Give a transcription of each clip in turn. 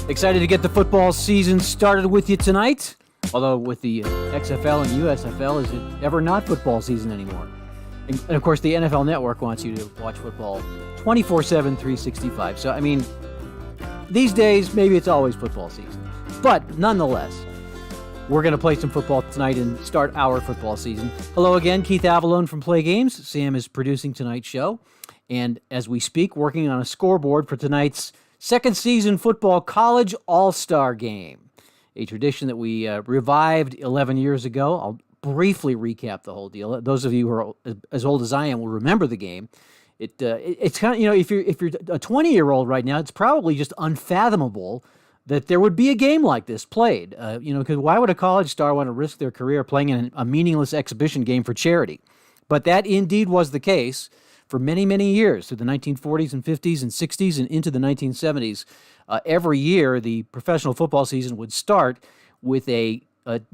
Excited to get the football season started with you tonight. Although with the XFL and USFL, is it ever not football season anymore? And of course, the NFL Network wants you to watch football 24/7, 365. So, I mean, these days, maybe it's always football season. But nonetheless, we're going to play some football tonight and start our football season. Hello again, Keith Avalone from PLAAY Games. Sam is producing tonight's show. And as we speak, working on a scoreboard for tonight's second season football college all-star game, a tradition that we revived 11 years ago. I'll briefly recap the whole deal. Those of you who are as old as I am will remember the game. It's kind of, you know, if you're a 20-year-old right now, it's probably just unfathomable that there would be a game like this played. Because why would a college star want to risk their career playing in a meaningless exhibition game for charity? But that indeed was the case for many, many years, through the 1940s and 50s and 60s and into the 1970s. Every year, the professional football season would start with a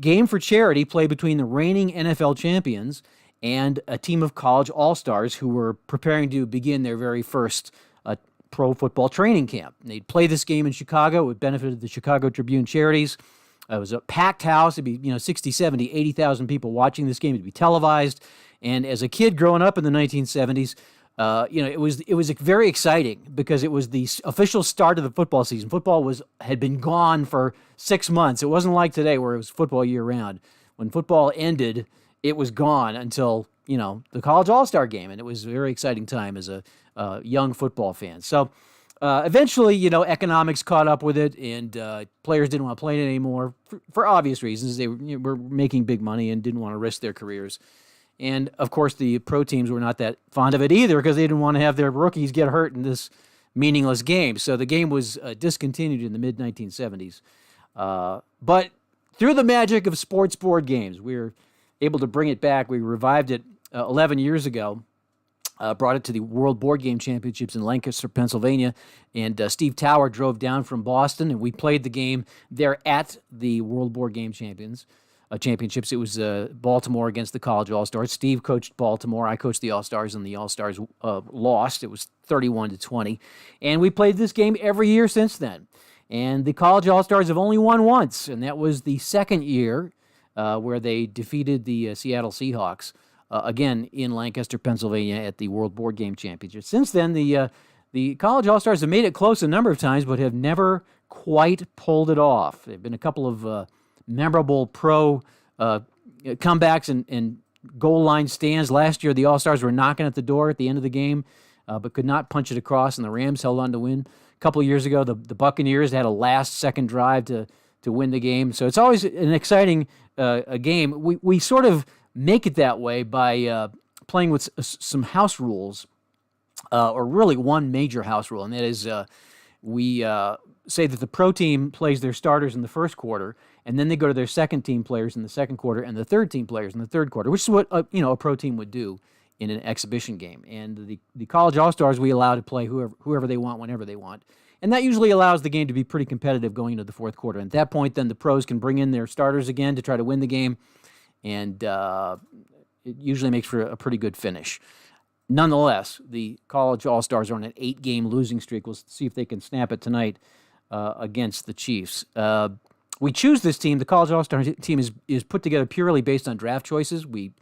game for charity played between the reigning NFL champions and a team of college all-stars who were preparing to begin their very first pro football training camp. And they'd play this game in Chicago. It benefited the Chicago Tribune Charities. It was a packed house. It'd be 60, 70, 80,000 people watching this game. It'd be televised. And as a kid growing up in the 1970s, it was very exciting because it was the official start of the football season. Football had been gone for 6 months. It wasn't like today where it was football year round. When football ended, it was gone until the college all-star game, and it was a very exciting time as a young football fan. So eventually, economics caught up with it, and players didn't want to play it anymore for obvious reasons. They were making big money and didn't want to risk their careers. And, of course, the pro teams were not that fond of it either because they didn't want to have their rookies get hurt in this meaningless game. So the game was discontinued in the mid-1970s. But through the magic of sports board games, we were able to bring it back. We revived it 11 years ago, brought it to the World Board Game Championships in Lancaster, Pennsylvania. And Steve Tower drove down from Boston, and we played the game there at the World Board Game Championships. It was Baltimore against the college All-Stars. Steve coached Baltimore. I coached the All-Stars, and the All-Stars lost. It was 31-20. And we played this game every year since then. And the college All-Stars have only won once, and that was the second year where they defeated the Seattle Seahawks, again in Lancaster, Pennsylvania at the World Board Game Championship. Since then, the college All-Stars have made it close a number of times, but have never quite pulled it off. There have been a couple of memorable pro comebacks and goal line stands. Last year, the All-Stars were knocking at the door at the end of the game, but could not punch it across, and the Rams held on to win. A couple of years ago, the Buccaneers had a last-second drive to win the game. So it's always an exciting game. We sort of make it that way by playing with some house rules, or really one major house rule, and that is we say that the pro team plays their starters in the first quarter, and then they go to their second team players in the second quarter and the third team players in the third quarter, which is what a pro team would do in an exhibition game. And the college all-stars we allow to play whoever they want, whenever they want. And that usually allows the game to be pretty competitive going into the fourth quarter. And at that point, then the pros can bring in their starters again to try to win the game, and it usually makes for a pretty good finish. Nonetheless, the college all-stars are on an 8-game losing streak. We'll see if they can snap it tonight against the Chiefs. We choose this team. The college all-star team is put together purely based on draft choices. We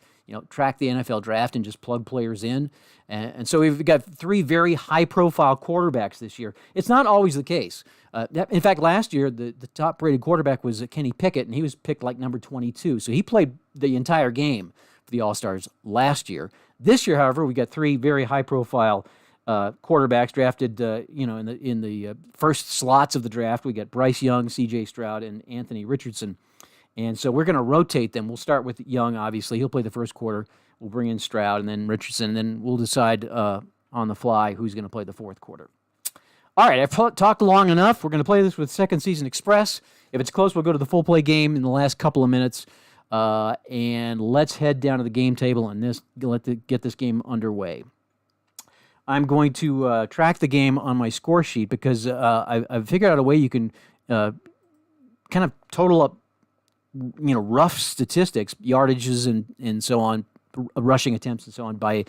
track the NFL draft and just plug players in. And so we've got 3 very high-profile quarterbacks this year. It's not always the case. In fact, last year, the top-rated quarterback was Kenny Pickett, and he was picked like number 22. So he played the entire game for the All-Stars last year. This year, however, we got 3 very high-profile quarterbacks drafted, in the first slots of the draft. We got Bryce Young, C.J. Stroud, and Anthony Richardson. And so we're going to rotate them. We'll start with Young, obviously. He'll play the first quarter. We'll bring in Stroud and then Richardson, and then we'll decide on the fly who's going to play the fourth quarter. All right, I've talked long enough. We're going to play this with Second Season Express. If it's close, we'll go to the full play game in the last couple of minutes. And let's head down to the game table and get this game underway. I'm going to track the game on my score sheet because I've figured out a way you can kind of total up, rough statistics, yardages and so on rushing attempts and so on by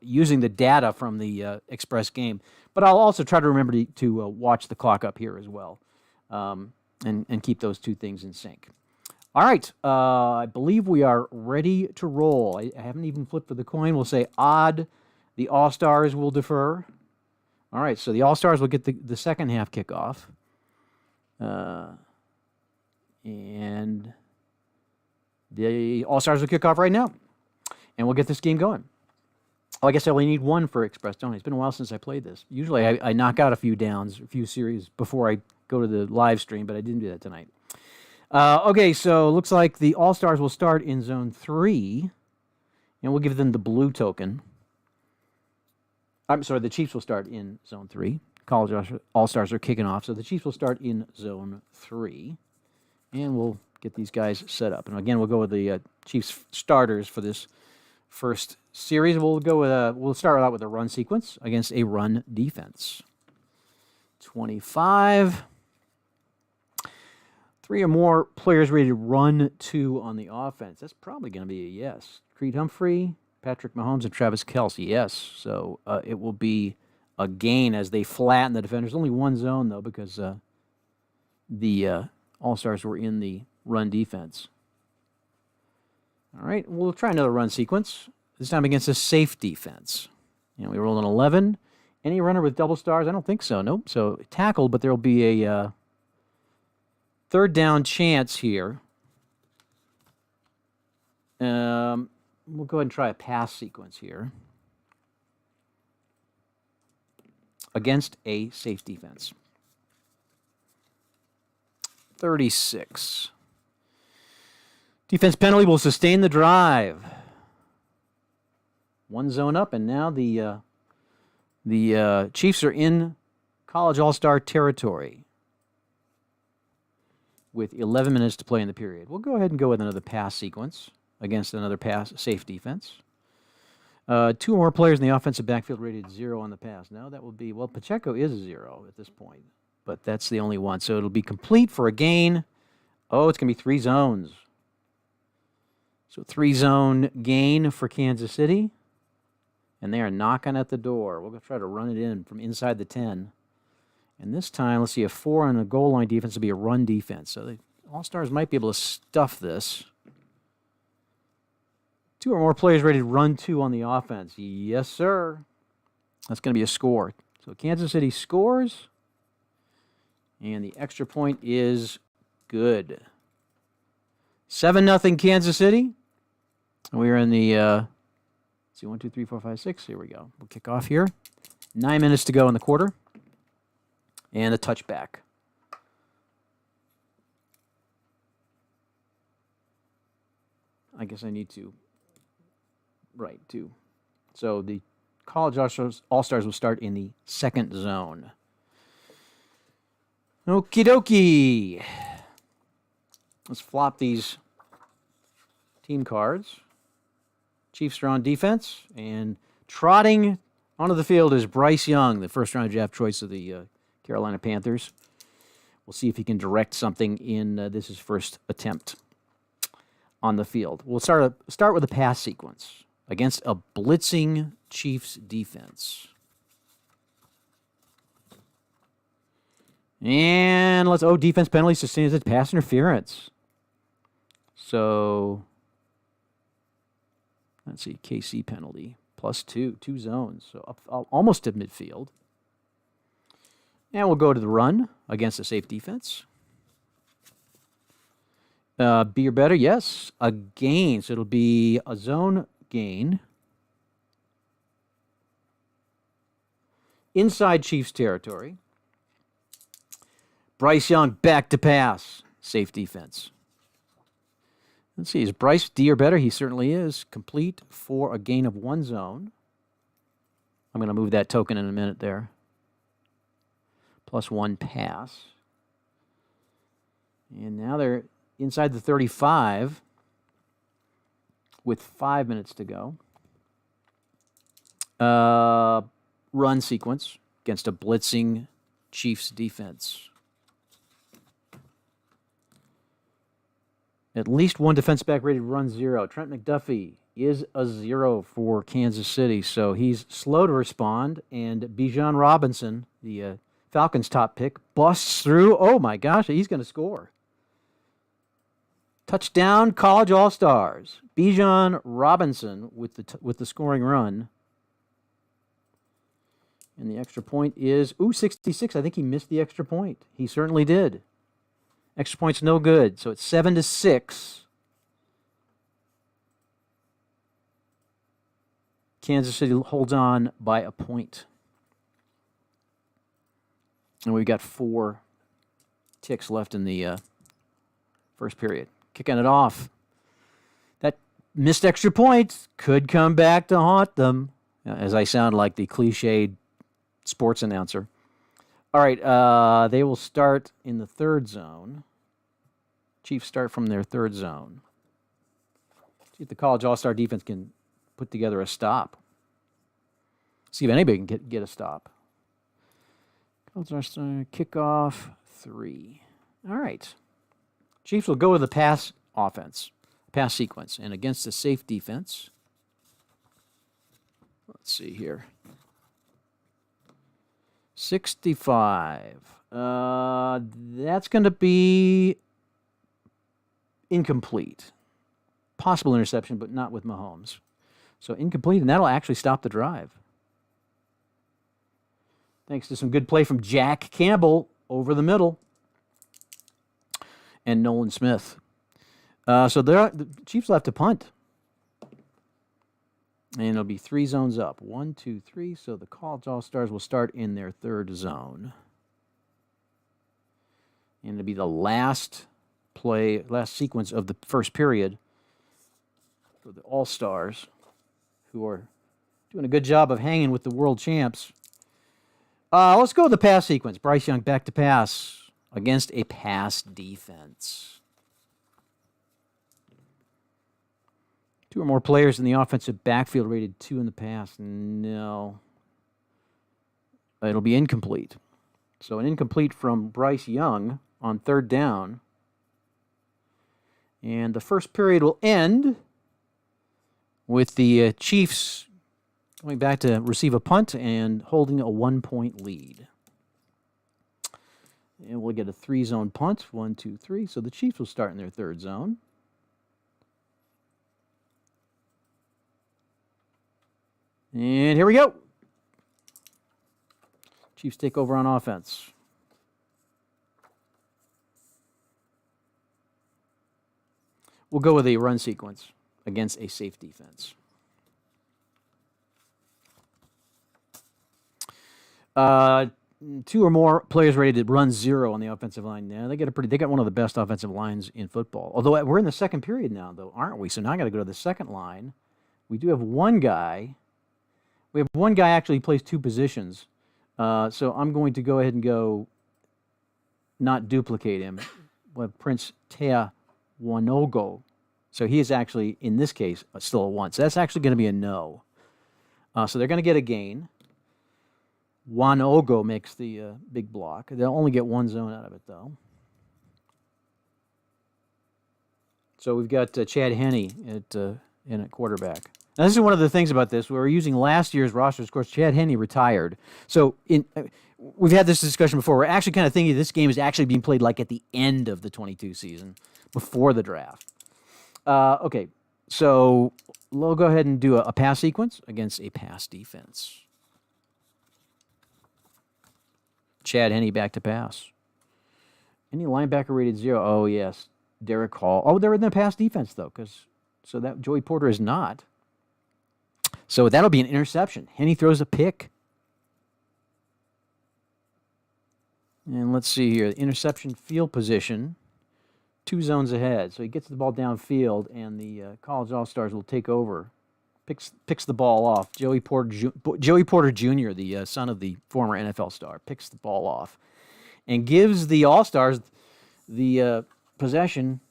using the data from the Express game. But I'll also try to remember to watch the clock up here as well, and keep those two things in sync. All right, I believe we are ready to roll. I haven't even flipped for the coin. We'll say odd. The All-Stars will defer. All right, so the All-Stars will get the second half kickoff. And the All-Stars will kick off right now. And we'll get this game going. Oh, I guess I only need one for Express, don't I? It's been a while since I played this. Usually I knock out a few downs, a few series before I go to the live stream, but I didn't do that tonight. Okay, so looks like the All-Stars will start in Zone 3, and we'll give them the blue token. I'm sorry, the Chiefs will start in Zone 3. College All-Stars are kicking off, so the Chiefs will start in Zone 3, and we'll get these guys set up. And again, we'll go with the Chiefs starters for this first series. We'll go with we'll start out with a run sequence against a run defense. 25. 3 or more players ready to run 2 on the offense. That's probably going to be a yes. Creed Humphrey, Patrick Mahomes, and Travis Kelce, yes. So it will be a gain as they flatten the defenders. Only one zone, though, because the All-Stars were in the run defense. All right, we'll try another run sequence, this time against a safe defense. We roll an 11. Any runner with double stars? I don't think so. Nope. So tackled, but there will be a third down chance here. We'll go ahead and try a pass sequence here against a safe defense. 36. Defense penalty will sustain the drive. One zone up, and now the Chiefs are in College All-Star territory with 11 minutes to play in the period. We'll go ahead and go with another pass sequence against another pass safe defense. 2 or more players in the offensive backfield rated 0 on the pass. No, that will be, well, Pacheco is 0 at this point, but that's the only one. So it'll be complete for a gain. Oh, it's going to be 3 zones. So 3-zone gain for Kansas City. And they are knocking at the door. We're going to try to run it in from inside the 10. And this time, let's see, a 4 on the goal line defense will be a run defense. So the All-Stars might be able to stuff this. 2 or more players ready to run 2 on the offense. Yes, sir. That's going to be a score. So Kansas City scores. And the extra point is good. 7-0 Kansas City. We're in the, let's see, 1, 2, 3, 4, 5, 6. Here we go. We'll kick off here. 9 minutes to go in the quarter. And a touchback. I guess I need to. Right, too. So the College All-Stars will start in the second zone. Okie dokie. Let's flop these team cards. Chiefs are on defense, and trotting onto the field is Bryce Young, the first-round draft choice of the Carolina Panthers. We'll see if he can direct something in this his first attempt on the field. We'll start with a pass sequence against a blitzing Chiefs defense. And defense penalty sustains a pass interference. So, let's see, KC penalty, +2, 2 zones, so up almost to midfield. And we'll go to the run against a safe defense. B or better, yes, a gain, so it'll be a zone gain. Inside Chiefs territory. Bryce Young back to pass, safe defense. Let's see, is Bryce D or better? He certainly is. Complete for a gain of 1 zone. I'm going to move that token in a minute there. +1 pass. And now they're inside the 35 with 5 minutes to go. Run sequence against a blitzing Chiefs defense. At least one defense back ready to run 0. Trent McDuffie is a 0 for Kansas City, so he's slow to respond. And Bijan Robinson, the Falcons' top pick, busts through. Oh my gosh, he's going to score. Touchdown, College All-Stars. Bijan Robinson with the scoring run. And the extra point is 66. I think he missed the extra point. He certainly did. Extra point's no good, so it's 7-6. Kansas City holds on by a point. And we've got 4 ticks left in the first period. Kicking it off. That missed extra point could come back to haunt them, as I sound like the cliched sports announcer. All right, they will start in the third zone. Chiefs start from their third zone. See if the College All-Star defense can put together a stop. See if anybody can get a stop. College All-Star kickoff 3. All right. Chiefs will go with the pass offense, pass sequence, and against a safe defense. Let's see here. 65. That's going to be incomplete. Possible interception, but not with Mahomes. So incomplete, and that'll actually stop the drive. Thanks to some good play from Jack Campbell over the middle. And Nolan Smith. So the Chiefs will have to punt. And it'll be 3 zones up. 1, 2, 3. So the College All-Stars will start in their third zone. And it'll be the last sequence of the first period for the All-Stars, who are doing a good job of hanging with the world champs. Let's go with the pass sequence. Bryce Young back to pass against a pass defense. 2 or more players in the offensive backfield rated 2 in the pass. No. It'll be incomplete. So an incomplete from Bryce Young on third down. And the first period will end with the Chiefs going back to receive a punt and holding a 1-point lead. And we'll get a 3-zone punt. 1, 2, 3. So the Chiefs will start in their third zone. And here we go. Chiefs take over on offense. We'll go with a run sequence against a safe defense. Two or more players ready to run 0 on the offensive line. Now they got one of the best offensive lines in football. Although we're in the second period now, though, aren't we? So now I got to go to the second line. We do have one guy. We have one guy actually plays 2 positions. So I'm going to go ahead and not duplicate him. We have Prince Tea Wanogo. So he is actually, in this case, still a 1. So that's actually going to be a no. So they're going to get a gain. Wanogo makes the big block. They'll only get 1 zone out of it, though. So we've got Chad Henne in at quarterback. Now, this is one of the things about this. We were using last year's rosters. Of course, Chad Henne retired. So we've had this discussion before. We're actually kind of thinking this game is actually being played like at the end of the 22 season, before the draft. Okay, so we'll go ahead and do a pass sequence against a pass defense. Chad Henne back to pass. Any linebacker rated 0? Oh, yes. Derek Hall. Oh, they're in the pass defense, though, so that Joey Porter is not. So that'll be an interception. Henne throws a pick. And let's see here. The interception field position, 2 zones ahead. So he gets the ball downfield, and the College All-Stars will take over. Picks the ball off. Joey Porter Jr., the son of the former NFL star, picks the ball off and gives the All-Stars the possession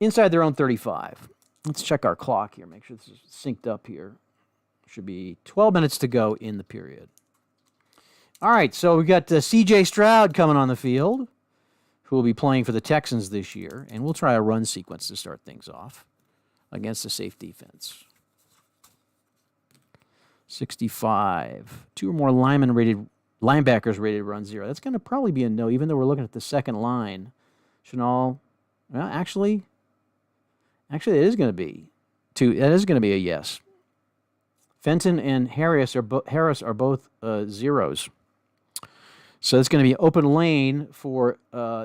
inside their own 35. Let's check our clock here. Make sure this is synced up here. Should be 12 minutes to go in the period. All right, so we've got C.J. Stroud coming on the field, who will be playing for the Texans this year, and we'll try a run sequence to start things off against a safe defense. 65. 2 or more linebackers rated run 0. That's going to probably be a no, even though we're looking at the second line. Chenal, well, actually, it is going to be 2. That is going to be a yes. Fenton and Harris are both zeros. So it's going to be open lane for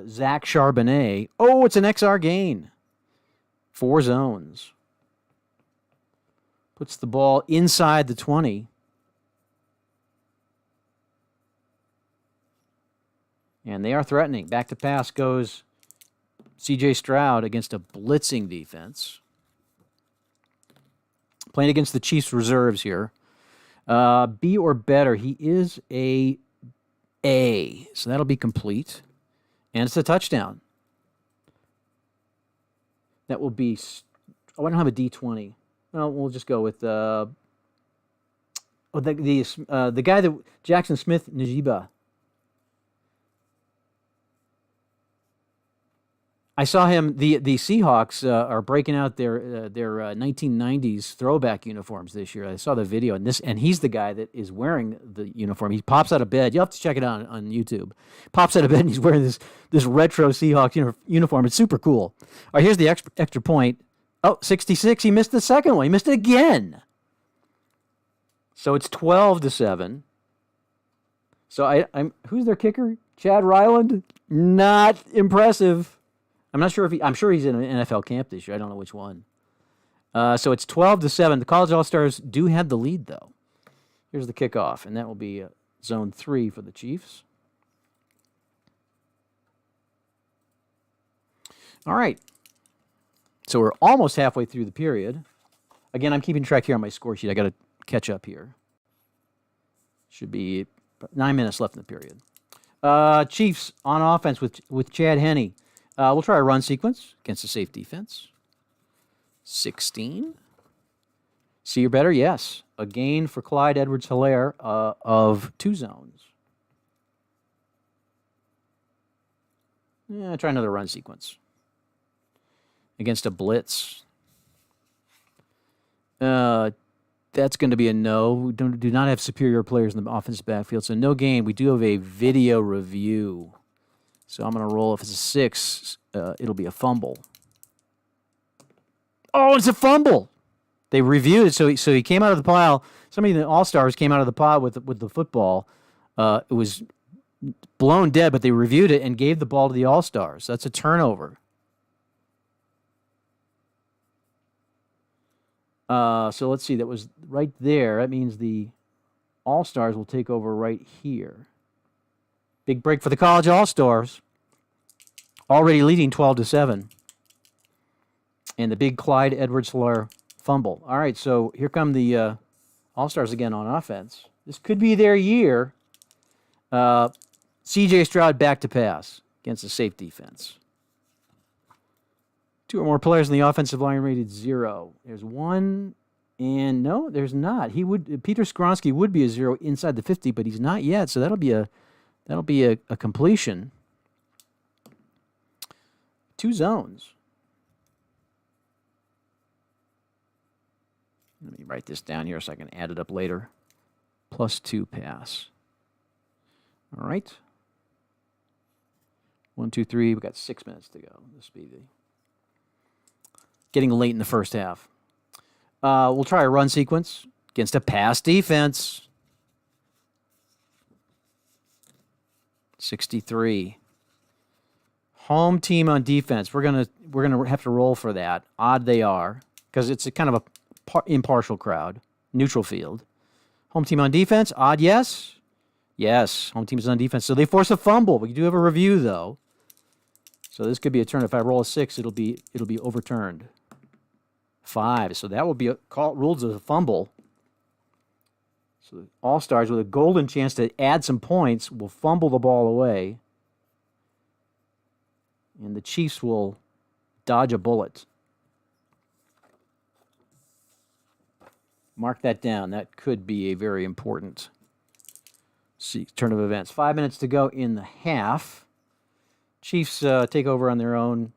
Zach Charbonnet. Oh, it's an XR gain. 4 zones. Puts the ball inside the 20. And they are threatening. Back to pass goes C.J. Stroud against a blitzing defense. Playing against the Chiefs reserves here. B or better. He is a A. So that'll be complete. And it's a touchdown. That will be... Oh, I don't have a D20. Well, we'll just go with... the guy that... Jackson Smith Najiba. I saw him. The Seahawks are breaking out their 1990s throwback uniforms this year. I saw the video, and he's the guy that is wearing the uniform. He pops out of bed. You'll have to check it out on YouTube. Pops out of bed and he's wearing this retro Seahawks uniform. It's super cool. All right, here's the extra point. Oh, 66. He missed the second one. He missed it again. So it's 12-7. So I'm who's their kicker? Chad Ryland. Not impressive. I'm not sure I'm sure he's in an NFL camp this year. I don't know which one. So it's 12-7. The College All-Stars do have the lead, though. Here's the kickoff, and that will be zone 3 for the Chiefs. All right. So we're almost halfway through the period. Again, I'm keeping track here on my score sheet. I got to catch up here. Should be 9 minutes left in the period. Chiefs on offense with Chad Henne. We'll try a run sequence against a safe defense. 16. See or better? Yes. A gain for Clyde Edwards-Helaire of 2 zones. Try another run sequence. Against a blitz. That's going to be a no. We do not have superior players in the offensive backfield, so no gain. We do have a video review. So I'm going to roll. If it's a 6, it'll be a fumble. Oh, it's a fumble. They reviewed it. So he came out of the pile. Somebody in the All-Stars came out of the pile with the football. It was blown dead, but they reviewed it and gave the ball to the All-Stars. That's a turnover. So let's see. That was right there. That means the All-Stars will take over right here. Big break for the College All-Stars. Already leading 12-7. And the big Clyde Edwards-Helaire fumble. All right, so here come the All-Stars again on offense. This could be their year. C.J. Stroud back to pass against a safe defense. 2 or more players in the offensive line rated 0. There's one, and no, there's not. Peter Skronsky would be a 0 inside the 50, but he's not yet. So that'll be a completion. 2 zones. Let me write this down here so I can add it up later. +2 pass. All right. 1, 2, 3. We've got 6 minutes to go. This will be getting late in the first half. We'll try a run sequence against a pass defense. 63. Home team on defense. We're gonna have to roll for that. Odd they are, because it's a kind of a impartial crowd. Neutral field. Home team on defense. Odd, yes. Yes, home team is on defense. So they force a fumble. We do have a review though. So this could be a turn. If I roll a 6, it'll be overturned. 5. So that will be ruled as a fumble. So the All-Stars with a golden chance to add some points will fumble the ball away. And the Chiefs will dodge a bullet. Mark that down. That could be a very important turn of events. 5 minutes to go in the half. Chiefs take over on their own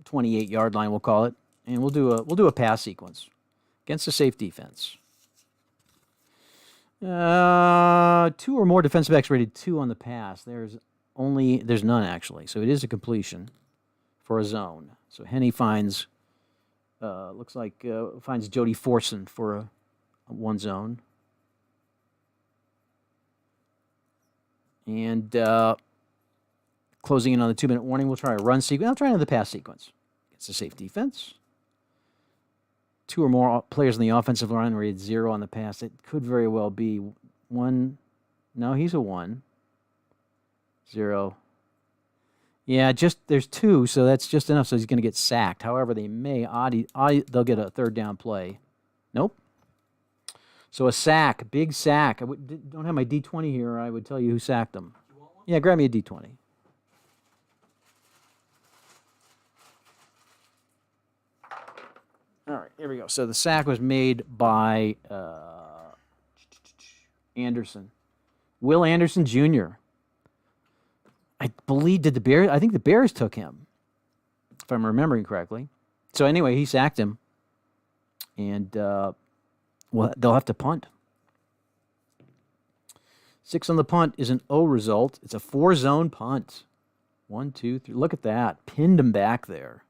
28-yard line, we'll call it, and we'll do a pass sequence against a safe defense. Two or more defensive backs rated 2 on the pass. There's none actually. So it is a completion for a zone. So Henny finds, looks like finds Jody Forson for a one zone. And closing in on the 2-minute warning, we'll try a run sequence. I'll try another pass sequence. It's a safe defense. 2 or more players on the offensive line rated 0 on the pass. It could very well be 1. No, he's a 1. 0. Yeah, there's 2, so that's just enough. So he's going to get sacked. However, they may they'll get a third down play. Nope. So a sack, big sack. Don't have my D20 here. I would tell you who sacked them. Yeah, grab me a D20. All right, here we go. So the sack was made by Anderson. Will Anderson Jr. I believe, I think the Bears took him, if I'm remembering correctly. So anyway, he sacked him. And they'll have to punt. 6 on the punt is an O result. It's a 4-zone punt. 1, 2, 3. Look at that. Pinned him back there.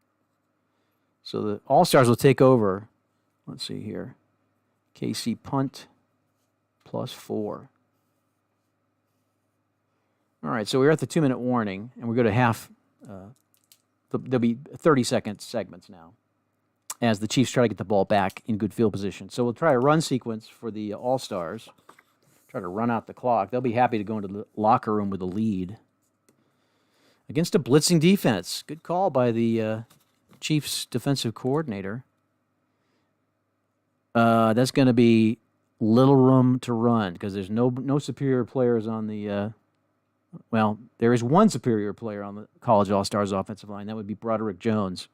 So the All-Stars will take over. Let's see here. KC punt +4. All right, so we're at the 2-minute warning, and we go to half. There'll be 30-second segments now as the Chiefs try to get the ball back in good field position. So we'll try a run sequence for the All-Stars. Try to run out the clock. They'll be happy to go into the locker room with a lead. Against a blitzing defense. Good call by the Chiefs defensive coordinator. That's going to be little room to run because there's no superior players on the well, there is one superior player on the College All-Stars offensive line. That would be Broderick Jones.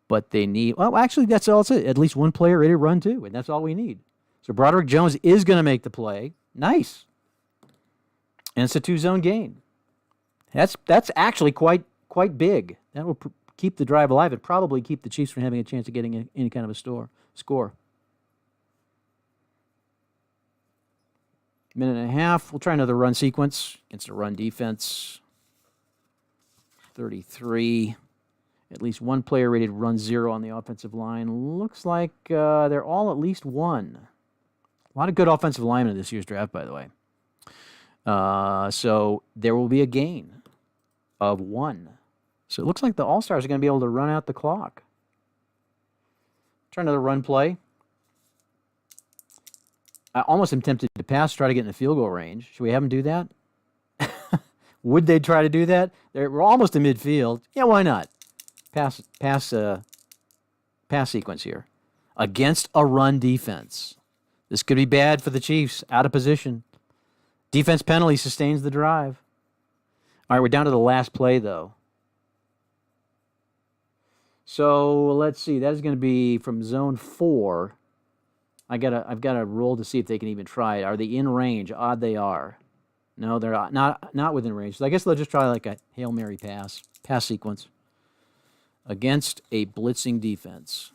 But they need, well, actually, that's all it's at least one player ready to run too, and that's all we need. So Broderick Jones is going to make the play. Nice. And it's a 2-zone gain. That's actually quite big. That will keep the drive alive and probably keep the Chiefs from having a chance of getting any kind of a score. Minute and a half. We'll try another run sequence against a run defense. 33. At least one player rated run 0 on the offensive line. Looks like they're all at least 1. A lot of good offensive linemen in this year's draft, by the way. So there will be a gain of 1. So it looks like the All-Stars are going to be able to run out the clock. Try another run play. I almost am tempted to pass, try to get in the field goal range. Should we have them do that? Would they try to do that? We're almost in midfield. Yeah, why not? Pass sequence here. Against a run defense. This could be bad for the Chiefs. Out of position. Defense penalty sustains the drive. All right, we're down to the last play, though. So let's see. That is going to be from zone 4. I've got to roll to see if they can even try it. Are they in range? Odd they are. No, they're not within range. So I guess they'll just try like a Hail Mary pass sequence against a blitzing defense.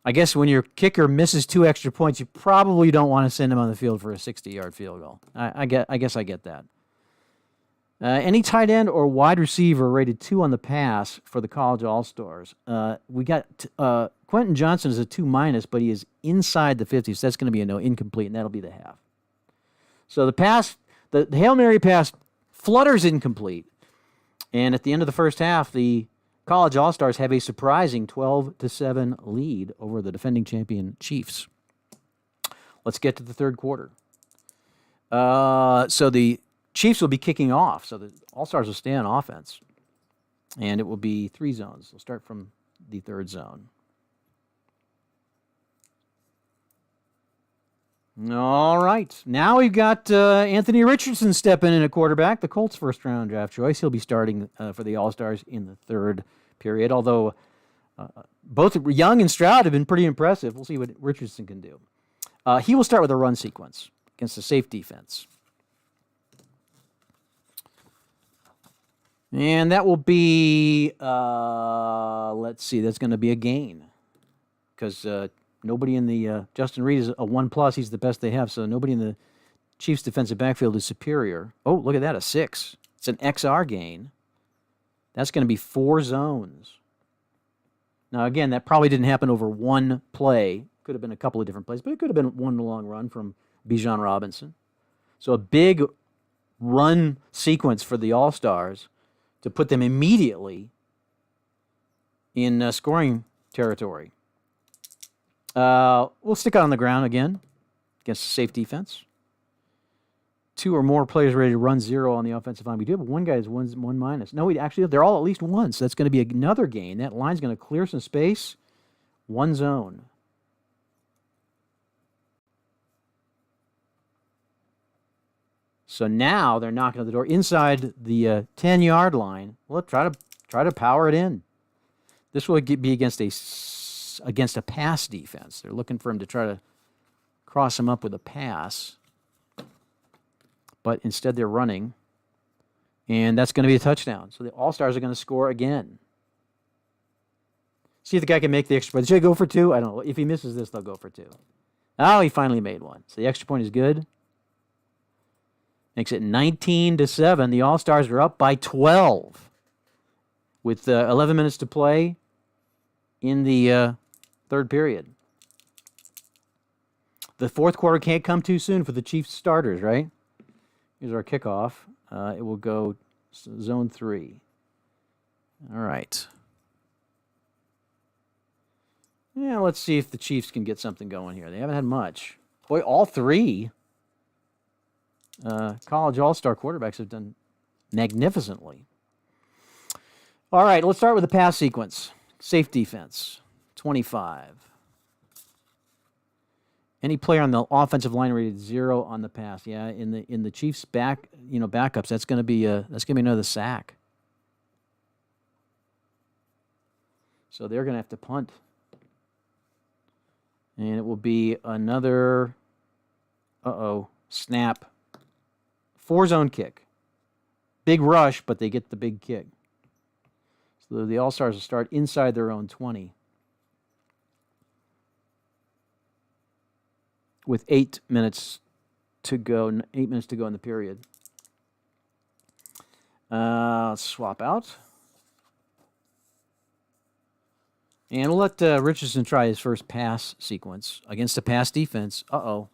I guess when your kicker misses 2 extra points, you probably don't want to send him on the field for a 60-yard field goal. I guess I get that. Any tight end or wide receiver rated 2 on the pass for the College All-Stars. We got Quentin Johnson is a 2-, but he is inside the 50, so that's going to be a no, incomplete, and that'll be the half. So the Hail Mary pass flutters incomplete. And at the end of the first half, the College All-Stars have a surprising 12-7 lead over the defending champion Chiefs. Let's get to the third quarter. So the Chiefs will be kicking off, so the All-Stars will stay on offense. And it will be 3 zones. We'll start from the third zone. All right. Now we've got Anthony Richardson stepping in at quarterback, the Colts' first-round draft choice. He'll be starting for the All-Stars in the third period, although both Young and Stroud have been pretty impressive. We'll see what Richardson can do. He will start with a run sequence against a safe defense. And that will be, let's see, that's going to be a gain because Nobody in the Justin Reed is a 1+. He's the best they have, so nobody in the Chiefs' defensive backfield is superior. Oh, look at that, a 6. It's an XR gain. That's going to be 4 zones. Now, again, that probably didn't happen over one play. Could have been a couple of different plays, but it could have been one long run from Bijan Robinson. So a big run sequence for the All-Stars to put them immediately in scoring territory. We'll stick it on the ground again against a safe defense. 2 or more players ready to run 0 on the offensive line. We do have one guy that's 1-. No, they're all at least 1, so that's going to be another gain. That line's going to clear some space. 1 zone. So now they're knocking at the door inside the 10-yard line. Well, try to power it in. This will be against a pass defense. They're looking for him to try to cross him up with a pass. But instead they're running. And that's going to be a touchdown. So the All-Stars are going to score again. See if the guy can make the extra point. Should I go for 2? I don't know. If he misses this, they'll go for 2. Oh, he finally made one. So the extra point is good. Makes it 19-7. The All-Stars are up by 12 with 11 minutes to play in the third period. The fourth quarter can't come too soon for the Chiefs starters, right? Here's our kickoff. It will go zone 3. All right. Yeah, let's see if the Chiefs can get something going here. They haven't had much. Boy, all 3 college all-star quarterbacks have done magnificently. All right, let's start with the pass sequence. Safe defense, 25. Any player on the offensive line rated 0 on the pass. Yeah, in the Chiefs backups, that's going to be another sack. So they're going to have to punt. And it will be another snap. 4-zone kick. Big rush, but they get the big kick. So the All-Stars will start inside their own 20. With 8 minutes to go. 8 minutes to go in the period. Let's swap out. And we'll let Richardson try his first pass sequence against a pass defense. Uh-oh.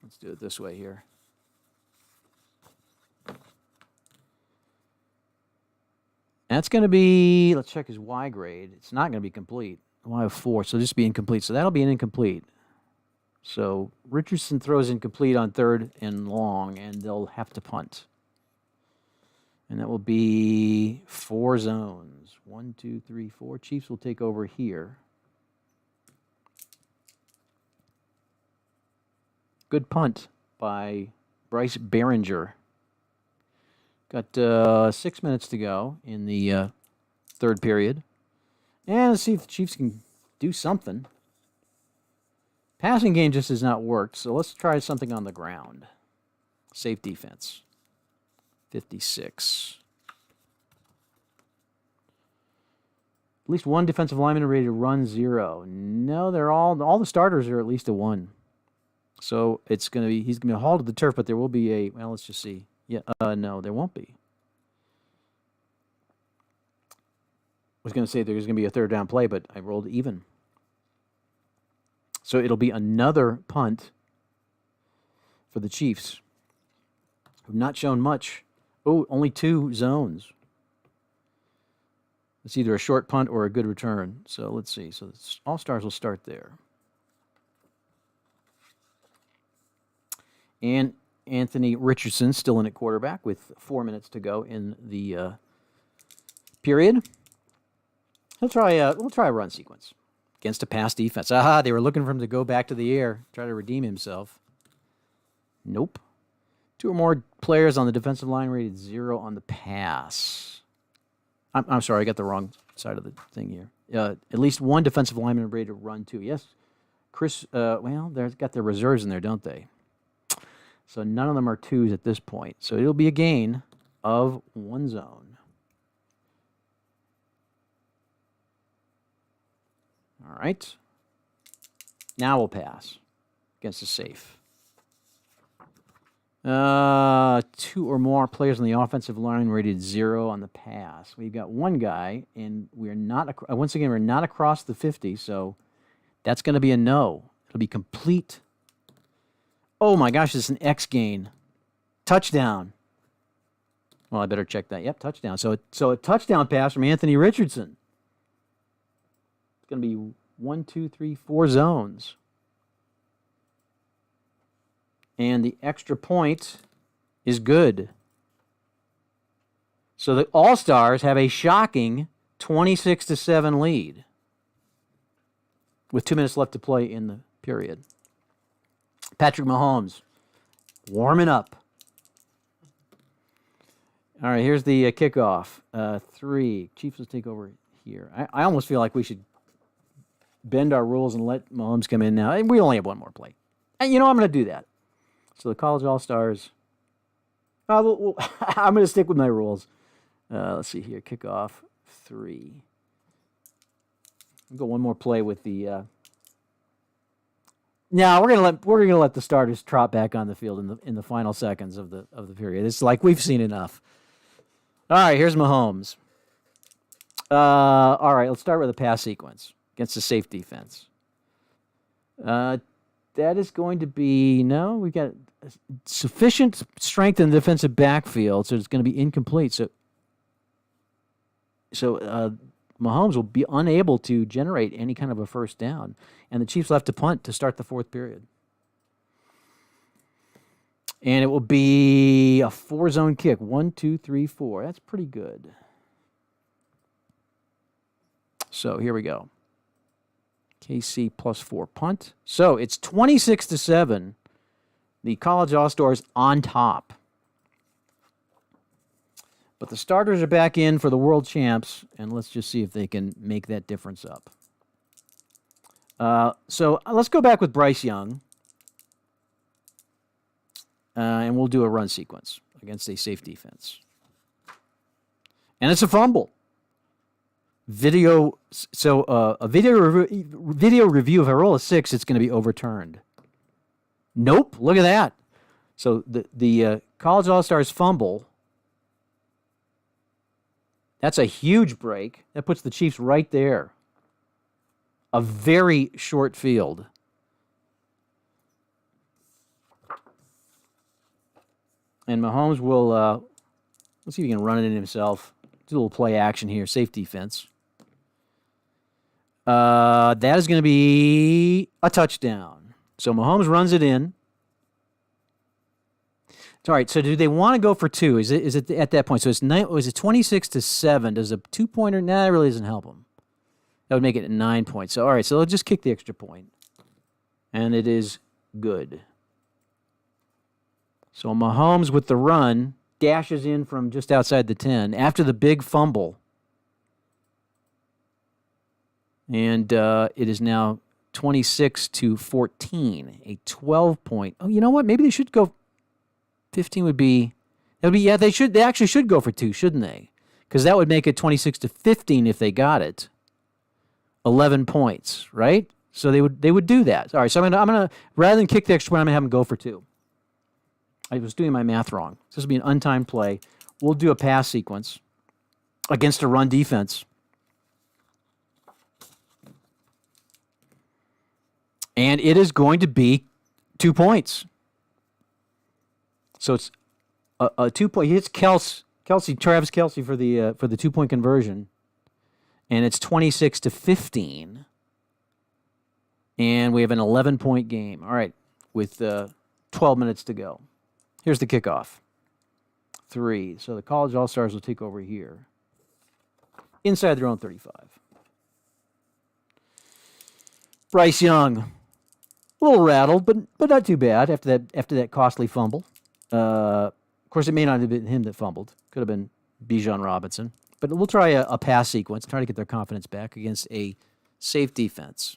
Let's do it this way here. That's going to be, let's check his Y grade. It's not going to be complete. Y of 4, so just be incomplete. So that'll be an incomplete. So Richardson throws incomplete on 3rd and long, and they'll have to punt. And that will be 4 zones. 1, 2, 3, 4. Chiefs will take over here. Good punt by Bryce Behringer. Got 6 minutes to go in the third period. And let's see if the Chiefs can do something. Passing game just has not worked, so let's try something on the ground. Safe defense. 56. At least one defensive lineman ready to run 0. No, they're all the starters are at least a 1. So it's going to be, he's going to be hauled to the turf, but there will be a, well, let's just see. Yeah, no, there won't be. I was going to say there's going to be a 3rd down play, but I rolled even. So it'll be another punt for the Chiefs. Have not shown much. Oh, only 2 zones. It's either a short punt or a good return. So let's see. So the All-Stars will start there. And Anthony Richardson still in at quarterback with 4 minutes to go in the period. We'll try a run sequence against a pass defense. They were looking for him to go back to the air, try to redeem himself. Nope. 2 or more players on the defensive line rated 0 on the pass. I'm sorry, I got the wrong side of the thing here. At least one defensive lineman ready to run 2. Yes, Chris. Well, they've got their reserves in there, don't they? So none of them are 2s at this point. So it'll be a gain of 1 zone. All right. Now we'll pass against the safe. 2 or more players on the offensive line rated 0 on the pass. We've got one guy, and we're not. Once again, we're not across the 50, so that's going to be a no. It'll be complete. Oh my gosh, it's an X gain. Touchdown. Well, I better check that. Yep, touchdown. So a touchdown pass from Anthony Richardson. It's going to be 1, 2, 3, 4 zones. And the extra point is good. So the All-Stars have a shocking 26-7 lead with 2 minutes left to play in the period. Patrick Mahomes warming up. All right, here's the kickoff. 3. Chiefs will take over here. I almost feel like we should bend our rules and let Mahomes come in now. We only have one more play. And I'm going to do that. So the College All-Stars. I'm going to stick with my rules. Let's see here. Kickoff 3. We'll go one more play with the. Now we're gonna let the starters trot back on the field in the final seconds of the period. It's like we've seen enough. All right, here's Mahomes. All right, let's start with a pass sequence against the safe defense. That is going to be no. We've got sufficient strength in the defensive backfield, so it's going to be incomplete. So Mahomes will be unable to generate any kind of a first down, and the Chiefs will have to punt to start the fourth period. And it will be a 4-zone kick. 1, 2, 3, 4. That's pretty good. So here we go. KC +4 punt. So it's 26-7. The College All-Stars on top. But the starters are back in for the world champs, and let's just see if they can make that difference up. So let's go back with Bryce Young. And we'll do a run sequence against a safe defense. And it's a fumble. A video review, if I roll a 6, it's going to be overturned. Nope, look at that. So the College All-Stars fumble. That's a huge break. That puts the Chiefs right there. A very short field. And Mahomes will, let's see if he can run it in himself. Do a little play action here, safe defense. That is going to be a touchdown. So Mahomes runs it in. All right, so do they want to go for 2? Is it at that point? So it's 26-7. Does a 2-pointer? Nah, that really doesn't help them. That would make it 9 points. So all right, so they'll just kick the extra point. And it is good. So Mahomes with the run dashes in from just outside the 10 after the big fumble. And it is now 26-14, a 12-point. Oh, you know what? Maybe they should go. 15 would be. Yeah, they should. They actually should go for 2, shouldn't they? Because that would make it 26-15 if they got it. 11 points, right? So they would do that. All right. So I'm gonna rather than kick the extra point, I'm gonna have them go for 2. I was doing my math wrong. This will be an untimed play. We'll do a pass sequence against a run defense. And it is going to be 2 points. So it's a 2-point. He hits Travis Kelce for the 2-point conversion. And it's 26-15. And we have an 11-point game. All right, with 12 minutes to go. Here's the kickoff. 3. So the College All-Stars will take over here. Inside their own 35. Bryce Young. A little rattled, but not too bad after that costly fumble. Of course, it may not have been him that fumbled. Could have been Bijan Robinson. But we'll try a pass sequence, try to get their confidence back against a safe defense.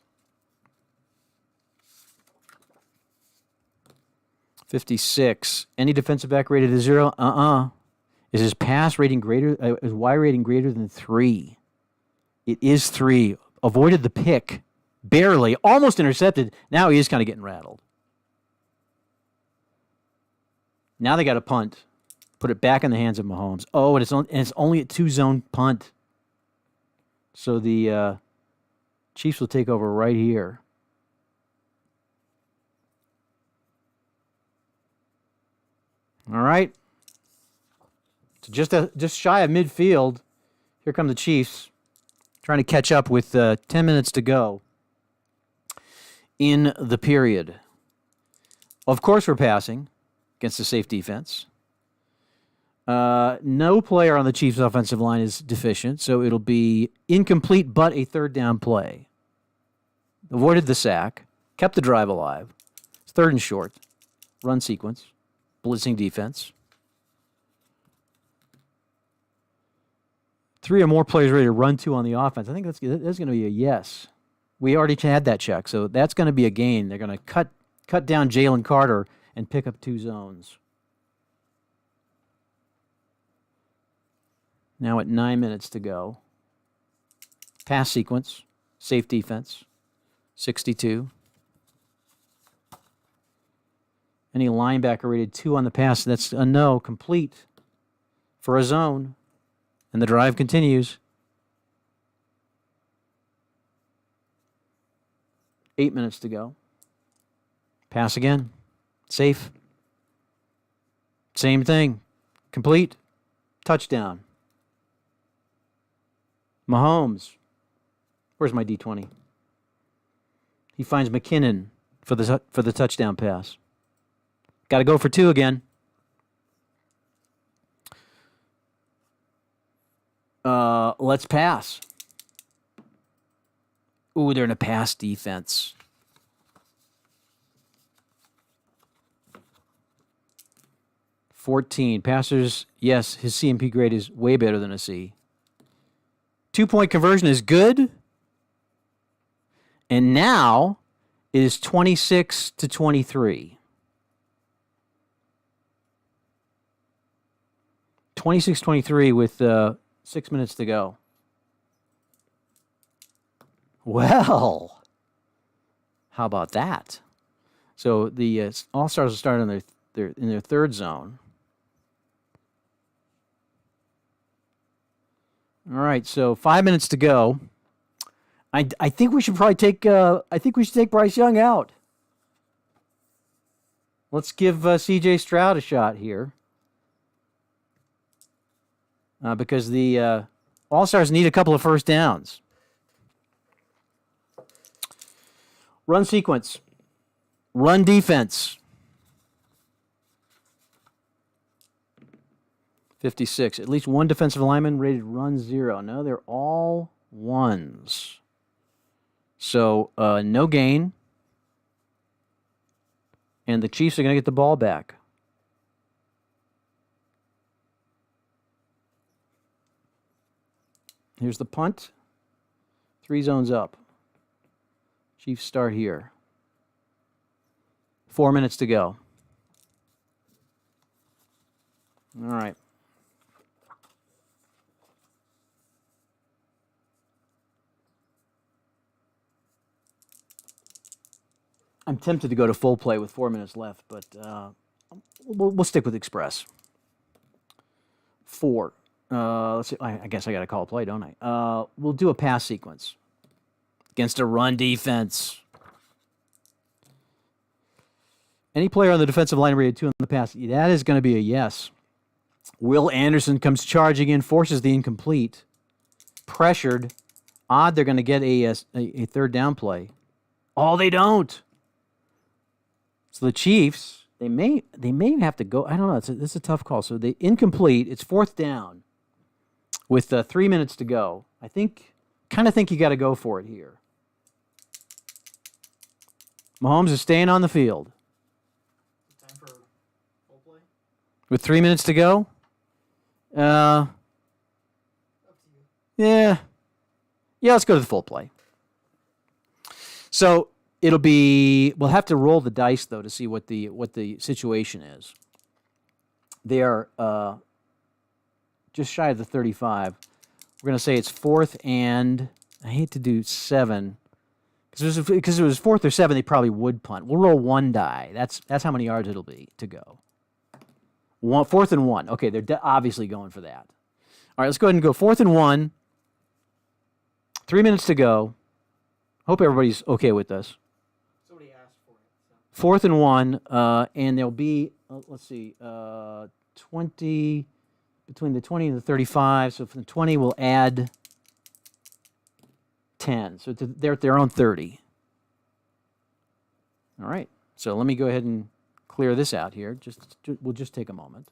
56. Any defensive back rated a 0? Is his pass rating greater? Is Y rating greater than 3? It is 3. Avoided the pick barely, almost intercepted. Now he is kind of getting rattled. Now they got a punt. Put it back in the hands of Mahomes. Oh, and it's only a 2-zone punt. So the Chiefs will take over right here. All right. So just shy of midfield. Here come the Chiefs, trying to catch up with 10 minutes to go in the period. Of course, we're passing against the safe defense. No player on the Chiefs' offensive line is deficient, so it'll be incomplete but a third down play. Avoided the sack, kept the drive alive. It's 3rd and short. Run sequence. Blitzing defense. 3 or more players ready to run to on the offense. I think that's going to be a yes. We already had that check, so that's going to be a gain. They're going to cut down Jalen Carter and pick up 2 zones. Now at 9 minutes to go. Pass sequence. Safe defense. 62. Any linebacker rated 2 on the pass. That's a no. Complete for a zone. And the drive continues. 8 minutes to go. Pass again. Safe. Same thing. Complete. Touchdown. Mahomes. Where's my D20? He finds McKinnon for the touchdown pass. Got to go for 2 again. Let's pass. Ooh, they're in a pass defense. $14. Passers, yes, his CMP grade is way better than a C. 2-point conversion is good. And now it is 26-23. 26-23 with 6 minutes to go. Well, how about that? So the All-Stars will start in their 3rd zone. All right, so 5 minutes to go. I think we should probably take. I think we should take Bryce Young out. Let's give C.J. Stroud a shot here, because the All-Stars need a couple of first downs. Run sequence, run defense. 56. At least one defensive lineman rated run 0. No, they're all 1s. So, no gain. And the Chiefs are going to get the ball back. Here's the punt. 3 zones up. Chiefs start here. 4 minutes to go. All right. I'm tempted to go to full play with 4 minutes left, but we'll stick with Express. 4. Let's see. I guess I got to call a play, don't I? We'll do a pass sequence against a run defense. Any player on the defensive line rated 2 on the pass, that is going to be a yes. Will Anderson comes charging in, forces the incomplete. Pressured. Odd they're going to get a third down play. Oh, they don't. So the Chiefs, they may have to go. I don't know. It's a tough call. So they incomplete. It's 4th down with 3 minutes to go. I kind of think you got to go for it here. Mahomes is staying on the field. Time for full play? With 3 minutes to go? Up to you. Yeah, let's go to the full play. So we'll have to roll the dice, though, to see what the situation is. They are just shy of the 35. We're going to say it's 4th and, I hate to do 7, Because it was 4th or 7th, they probably would punt. We'll roll 1 die. That's how many yards it'll be to go. 4th and 1. Okay, they're obviously going for that. All right, let's go ahead and go 4th and 1. 3 minutes to go. Hope everybody's okay with this. Somebody asked for it. So. 4th and 1, and there'll be, let's see, 20, between the 20 and the 35. So from the 20, we'll add 10. So they're at their own 30. All right. So let me go ahead and clear this out here. We'll just take a moment.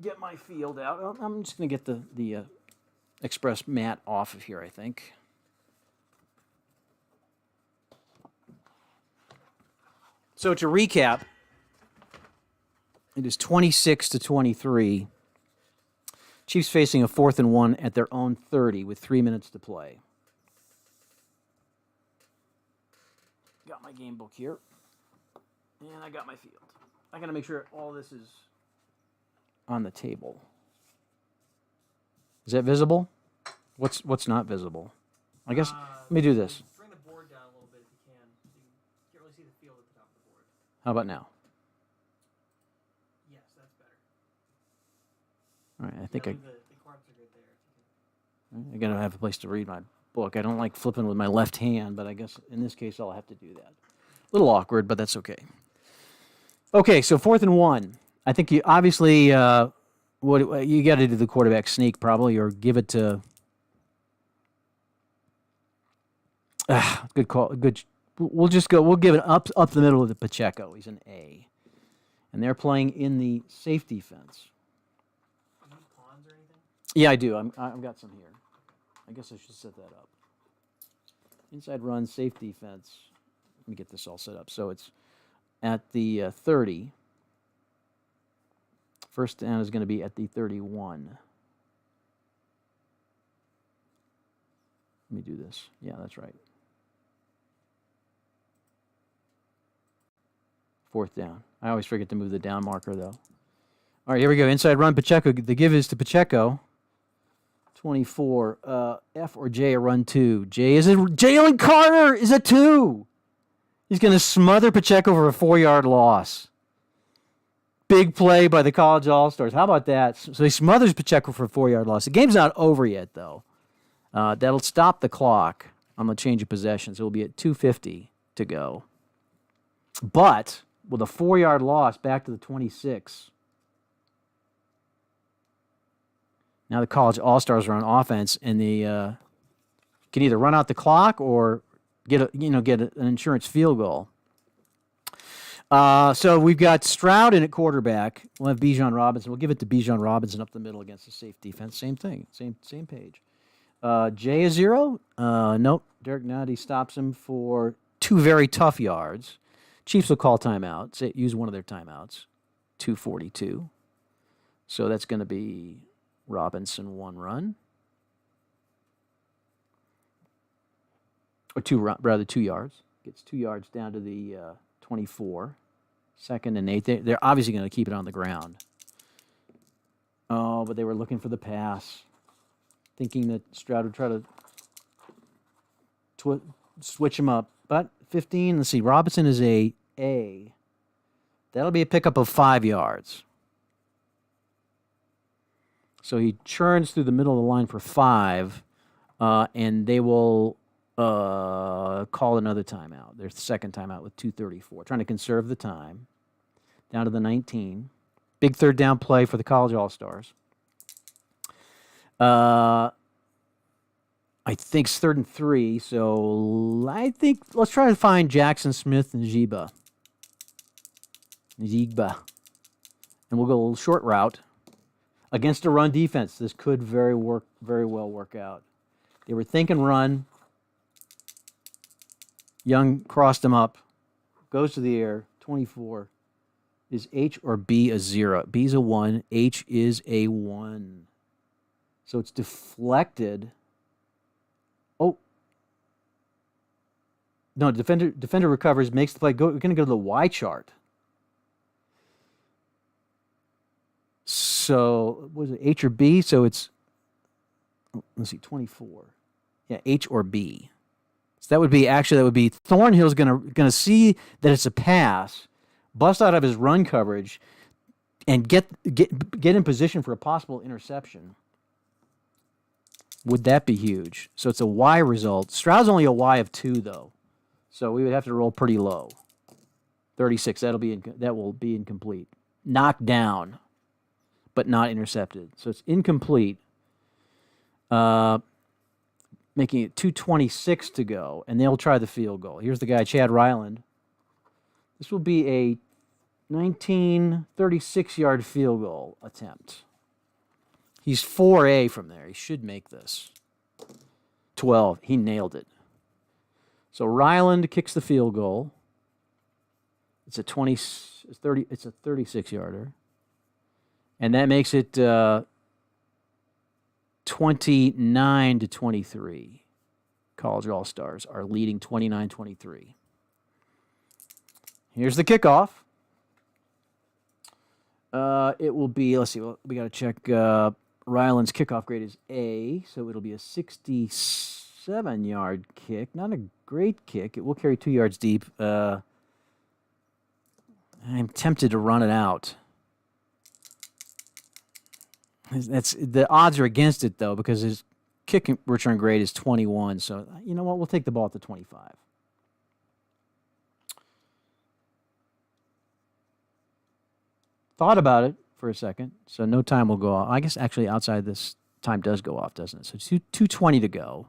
Get my field out. I'm just going to get the Express mat off of here, I think. So to recap, it is 26-23. Chiefs facing a 4th and 1 at their own 30 with 3 minutes to play. Got my game book here. And I got my field. I got to make sure all this is on the table. Is that visible? What's not visible? I guess, let me do this. Bring the board down a little bit if you can. So you can't really see the field at the top of the board. How about now? Yes, that's better. All right, I think The cards are good there. I'm going to have a place to read my book. I don't like flipping with my left hand, but I guess in this case I'll have to do that. A little awkward, but that's okay. Okay, so 4th and 1. I think you obviously what you got to do the quarterback sneak probably, or give it to. Good call. Good. We'll just go. We'll give it up the middle of the Pacheco. He's an A, and they're playing in the safety fence. Do you need pawns or anything? Yeah, I do. I've got some here. I guess I should set that up. Inside run, safety fence. Let me get this all set up. So it's at the 30. First down is going to be at the 31. Let me do this. Yeah, that's right. 4th down. I always forget to move the down marker, though. All right, here we go. Inside run, Pacheco. The give is to Pacheco. 24. F or J, a run 2. J is Jalen Carter is a 2. He's going to smother Pacheco for a 4-yard loss. Big play by the college All-Stars. How about that? So he smothers Pacheco for a 4-yard loss. The game's not over yet, though. That'll stop the clock on the change of possessions. It will be at 2:50 to go. But with a 4-yard loss back to the 26. Now the college All-Stars are on offense, and they can either run out the clock or get an insurance field goal. So we've got Stroud in at quarterback. We'll have Bijan Robinson. We'll give it to Bijan Robinson up the middle against the safe defense. Same thing. Same page. J is 0. Nope. Derek Nutty stops him for 2 very tough yards. Chiefs will call timeout. Use one of their timeouts. 2:42. So that's going to be Robinson 1 run. Or 2 yards. Gets 2 yards down to the 24. 2nd and 8. They're obviously going to keep it on the ground. Oh, but they were looking for the pass, thinking that Stroud would try to switch him up. But 15, let's see, Robinson is a A. That'll be a pickup of 5 yards. So he churns through the middle of the line for 5, and they will call another timeout. Their second timeout with 2:34. Trying to conserve the time. Down to the 19. Big 3rd down play for the college All-Stars. I think it's 3rd and 3, so I think let's try to find Jackson Smith and Zigba. And we'll go a little short route against a run defense. This could very well work out. They were thinking run. Young crossed him up, goes to the air, 24. Is H or B a 0? B is a 1, H is a 1. So it's deflected. Oh. No, defender recovers, makes the play. We're going to go to the Y chart. So, was it H or B? So it's let's see, 24. Yeah, H or B. So that would be Thornhill's gonna see that it's a pass, bust out of his run coverage, and get in position for a possible interception. Would that be huge? So it's a Y result. Stroud's only a Y of 2 though, so we would have to roll pretty low. 36. That will be incomplete. Knocked down, but not intercepted. So it's incomplete. Making it 2:26 to go, and they'll try the field goal. Here's the guy, Chad Ryland. This will be a 36-yard field goal attempt. He's 4A from there. He should make this. 12. He nailed it. So Ryland kicks the field goal. It's a 36-yarder. And that makes it 29-23. College All-Stars are leading 29-23. Here's the kickoff. It will be, let's see, we got to check. Ryland's kickoff grade is A, so it'll be a 67-yard kick. Not a great kick. It will carry 2 yards deep. I'm tempted to run it out. The odds are against it, though, because his kick return grade is 21. So, you know what? We'll take the ball at the 25. Thought about it for a second, so no time will go off. I guess actually outside this time does go off, doesn't it? So 2:20 to go.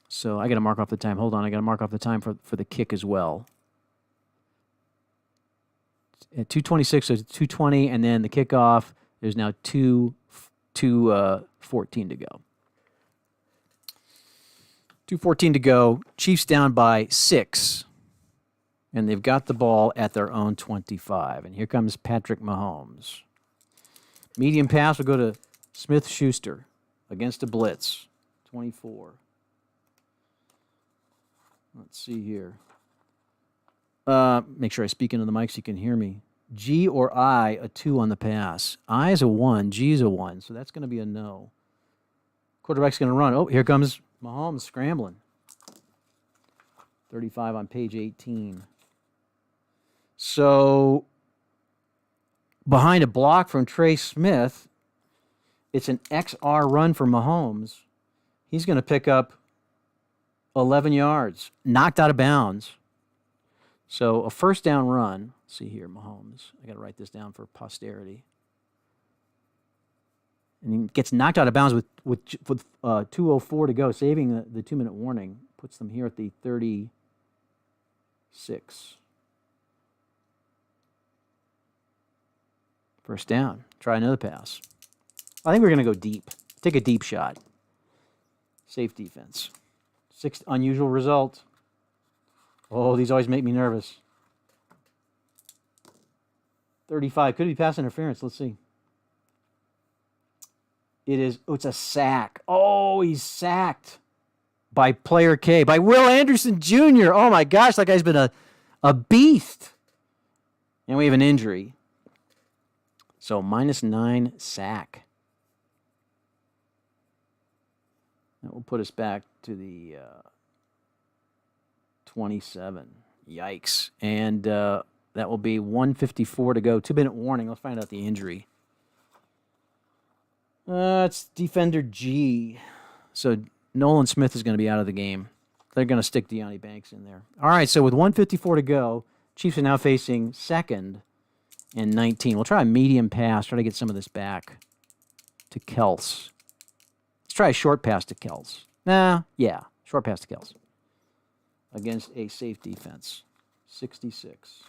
So I got to mark off the time. Hold on, I got to mark off the time for the kick as well. At 2:26, so 2:20, and then the kickoff. There's now 2:14 to go. 2:14 to go. Chiefs down by 6. And they've got the ball at their own 25. And here comes Patrick Mahomes. Medium pass will go to Smith-Schuster against a blitz. 24. Let's see here. Make sure I speak into the mic so you can hear me. G or I, a 2 on the pass. I is a 1. G is a 1. So that's going to be a no. Quarterback's going to run. Oh, here comes Mahomes scrambling. 35 on page 18. So behind a block from Trey Smith, it's an XR run for Mahomes. He's going to pick up 11 yards, knocked out of bounds. So a first down run. Let's see here, Mahomes. I got to write this down for posterity. And he gets knocked out of bounds with 2:04 to go, saving the 2-minute warning. Puts them here at the 36. First down. Try another pass. I think we're going to go deep. Take a deep shot. Safe defense. 6 unusual result. Oh, these always make me nervous. 35. Could be pass interference. Let's see. It is. Oh, it's a sack. Oh, he's sacked by player K, by Will Anderson Jr. Oh, my gosh. That guy's been a beast. And we have an injury. So, -9 sack. That will put us back to the 27. Yikes. And that will be 1:54 to go. 2-minute warning. Let's find out the injury. It's defender G. So Nolan Smith is going to be out of the game. They're going to stick Deonte Banks in there. All right, so with 1:54 to go, Chiefs are now facing 2nd and 19. We'll try a medium pass, try to get some of this back to Kels. Let's try a short pass to Kels. Short pass to Kels. Against a safe defense. 66.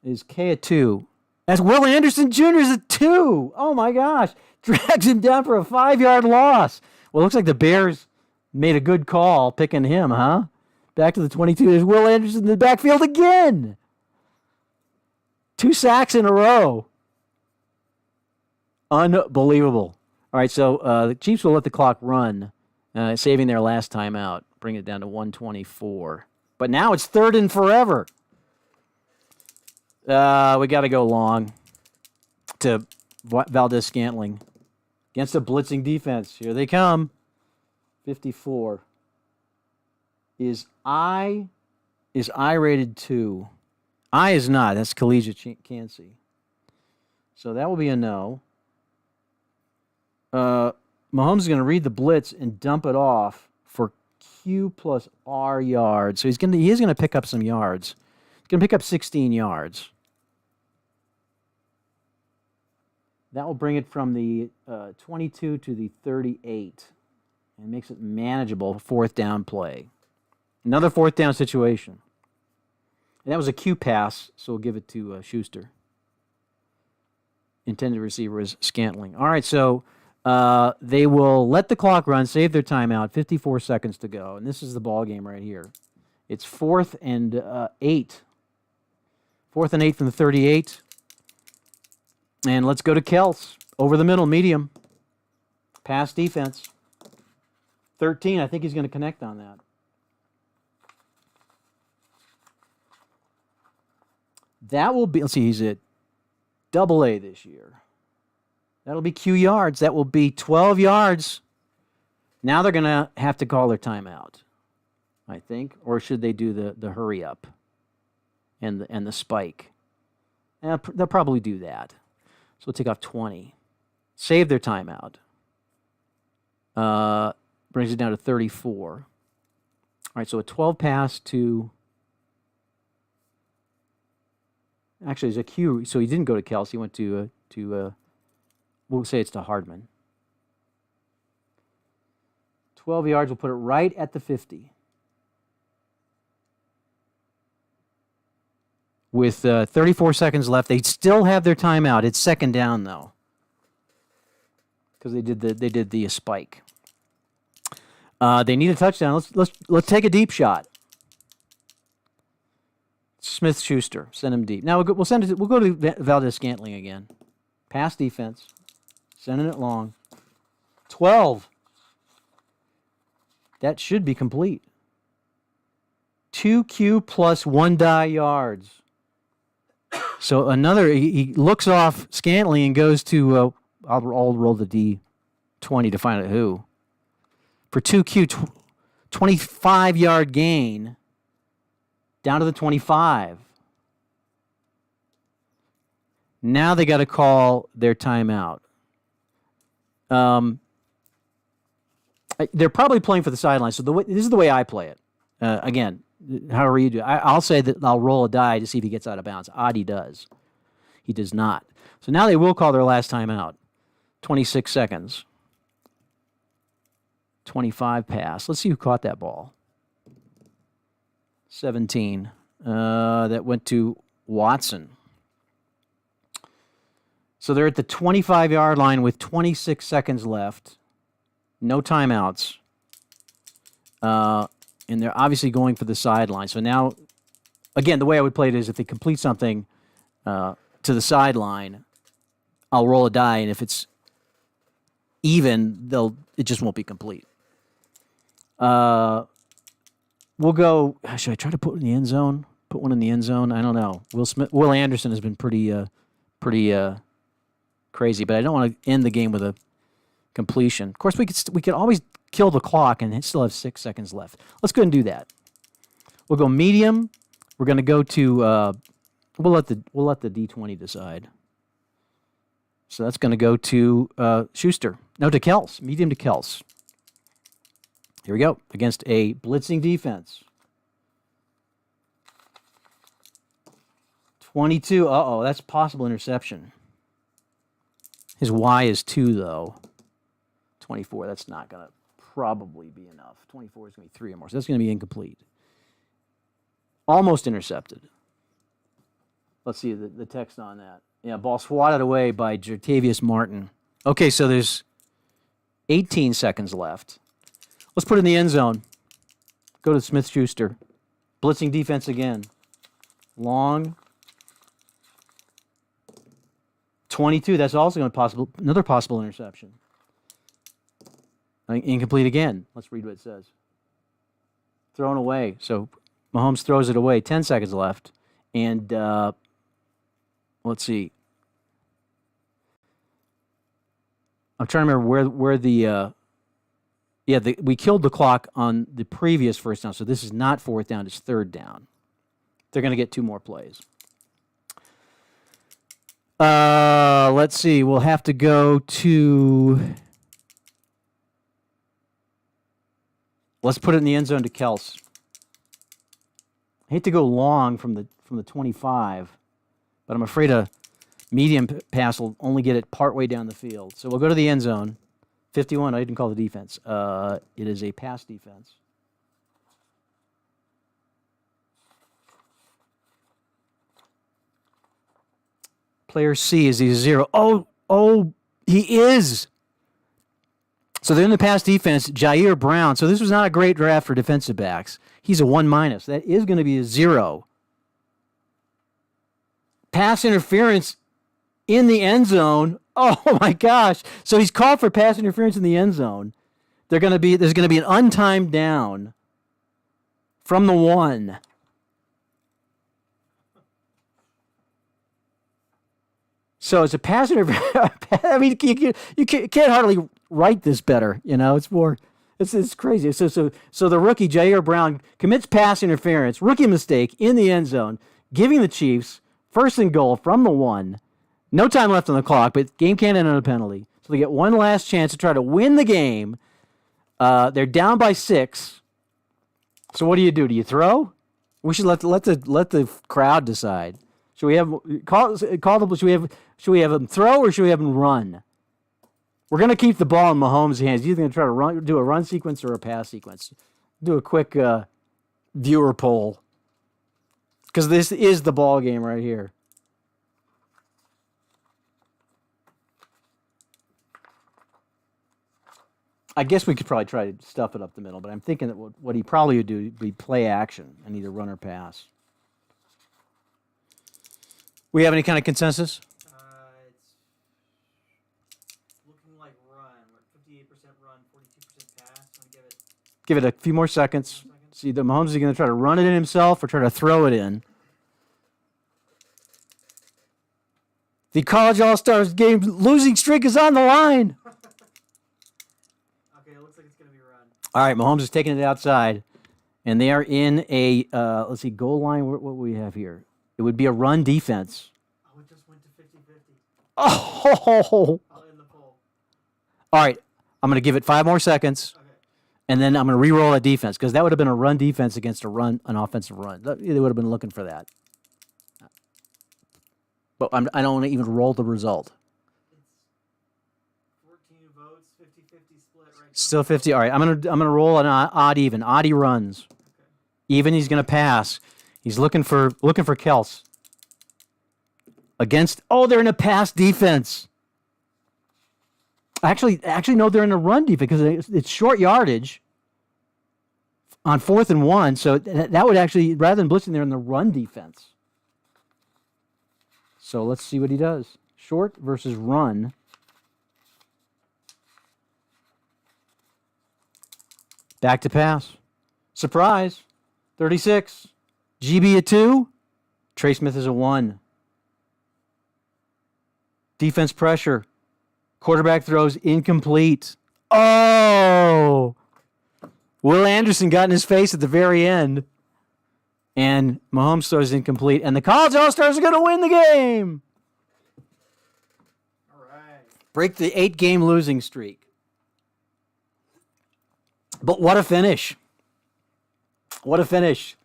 Is K a 2? That's Will Anderson Jr. is a 2. Oh, my gosh. Drags him down for a 5-yard loss. Well, it looks like the Bears made a good call picking him, huh? Back to the 22. There's Will Anderson in the backfield again. 2 sacks in a row. Unbelievable. All right, so the Chiefs will let the clock run, saving their last timeout, bring it down to 1:24. But now it's 3rd and forever. We got to go long to Valdez-Scantling. Against a blitzing defense. Here they come. 54. Is I rated 2? I is not. That's Collegiate Cansey. So that will be a no. Mahomes is going to read the blitz and dump it off for Q plus R yards. So he is going to pick up some yards. He's going to pick up 16 yards. That will bring it from the 22 to the 38 and makes it manageable fourth down play. Another fourth down situation. And that was a Q pass, so we'll give it to Schuster. Intended receiver is Scantling. All right, so they will let the clock run, save their timeout, 54 seconds to go. And this is the ball game right here. It's 4th and 8. 4th and 8 from the 38. And let's go to Kels. Over the middle, medium. Pass defense. 13, I think he's going to connect on that. That will be, let's see, he's at AA this year. That'll be Q yards. That will be 12 yards. Now they're going to have to call their timeout, I think. Or should they do the hurry up and the spike? They'll probably do that. So we'll take off 20. Save their timeout. Brings it down to 34. All right, so a 12 pass to... Actually, there's a Q. So he didn't go to Kelsey. He went to we'll say it's to Hardman. 12 yards. We'll put it right at the 50. With 34 seconds left, they still have their timeout. It's second down though, because they did the spike. They need a touchdown. Let's take a deep shot. Smith Schuster, send him deep. Now we'll send it. We'll go to Valdez Scantling again. Pass defense, sending it long. 12. That should be complete. 2Q plus 1 die yards. So he looks off Scantling and goes to, I'll roll the D20 to find out who. For 2Q, 25-yard gain down to the 25. Now they got to call their timeout. They're probably playing for the sideline. So this is the way I play it. Again, however you do it. I'll say that I'll roll a die to see if he gets out of bounds. Adi does. He does not. So now they will call their last timeout. 26 seconds. 25 pass. Let's see who caught that ball. 17. That went to Watson. So they're at the 25-yard line with 26 seconds left. No timeouts. And they're obviously going for the sideline. So now, again, the way I would play it is if they complete something to the sideline, I'll roll a die, and if it's even, it just won't be complete. We'll go. Should I try to put it in the end zone? Put one in the end zone? I don't know. Will Anderson has been pretty crazy, but I don't want to end the game with a completion. Of course, we could always kill the clock and still have 6 seconds left. Let's go ahead and do that. We'll go medium. We're going to go to. We'll let the D20 decide. So that's going to go to Schuster. No, to Kels. Medium to Kels. Here we go. Against a blitzing defense. 22. Uh-oh, that's possible interception. His Y is 2, though. 24, that's not going to probably be enough. 24 is going to be 3 or more, so that's going to be incomplete. Almost intercepted. Let's see the text on that. Yeah, ball swatted away by Jertavius Martin. Okay, so there's 18 seconds left. Let's put it in the end zone. Go to Smith-Schuster. Blitzing defense again. Long. 22, that's also going to another possible interception. Incomplete again. Let's read what it says. Thrown away. So Mahomes throws it away. 10 seconds left. And let's see. I'm trying to remember where the we killed the clock on the previous first down, so this is not fourth down, it's third down. They're going to get 2 more plays. Let's see. We'll have to go to. Let's put it in the end zone to Kels. I hate to go long from the 25, but I'm afraid a medium pass will only get it partway down the field. So we'll go to the end zone. 51. I didn't call the defense. It is a pass defense. Player C, is he 0? Oh, he is. So they're in the pass defense, Jair Brown. So this was not a great draft for defensive backs. He's a 1-. That is going to be a 0. Pass interference in the end zone. Oh my gosh. So he's called for pass interference in the end zone. There's going to be an untimed down from the 1. So it's a pass interference. I mean, you can't hardly write this better. You know, it's crazy. So the rookie Jair Brown commits pass interference, rookie mistake in the end zone, giving the Chiefs first and goal from the 1. No time left on the clock, but game can't end on a penalty. So they get one last chance to try to win the game. They're down by 6. So what do? Do you throw? We should let the crowd decide. Should we have should we have him throw or should we have him run? We're going to keep the ball in Mahomes' hands. He's going to try to do a run sequence or a pass sequence. Do a quick viewer poll because this is the ball game right here. I guess we could probably try to stuff it up the middle, but I'm thinking that what he probably would do would be play action and either run or pass. We have any kind of consensus? It's looking like run. We're 58% run, 42% pass. I'm gonna give it a few more seconds. See, the Mahomes is going to try to run it in himself or try to throw it in. The College All-Stars game losing streak is on the line. Okay, it looks like it's gonna be run. All right, Mahomes is taking it outside, and they are in a let's see, goal line. What we have here? It would be a run defense. Oh, it just went to 50-50. Oh! I'll end the poll. All right, I'm going to give it 5 more seconds, Okay. and then I'm going to re-roll that defense because that would have been a run defense against an offensive run. They would have been looking for that. But I don't want to even roll the result. It's 14 votes, 50-50 split right now. Still 50. All right, I'm gonna roll an odd even. Odd he runs. Okay. Even he's going to pass. He's looking for Kels. Against, they're in a pass defense. Actually, no, they're in a run defense because it's short yardage on 4th and 1. So that would actually, rather than blitzing, they're in the run defense. So let's see what he does. Short versus run. Back to pass. Surprise. 36. GB a 2. Trey Smith is a 1. Defense pressure. Quarterback throws incomplete. Oh! Will Anderson got in his face at the very end. And Mahomes throws incomplete. And the College All-Stars are going to win the game. All right. Break the 8-game losing streak. But what a finish. What a finish.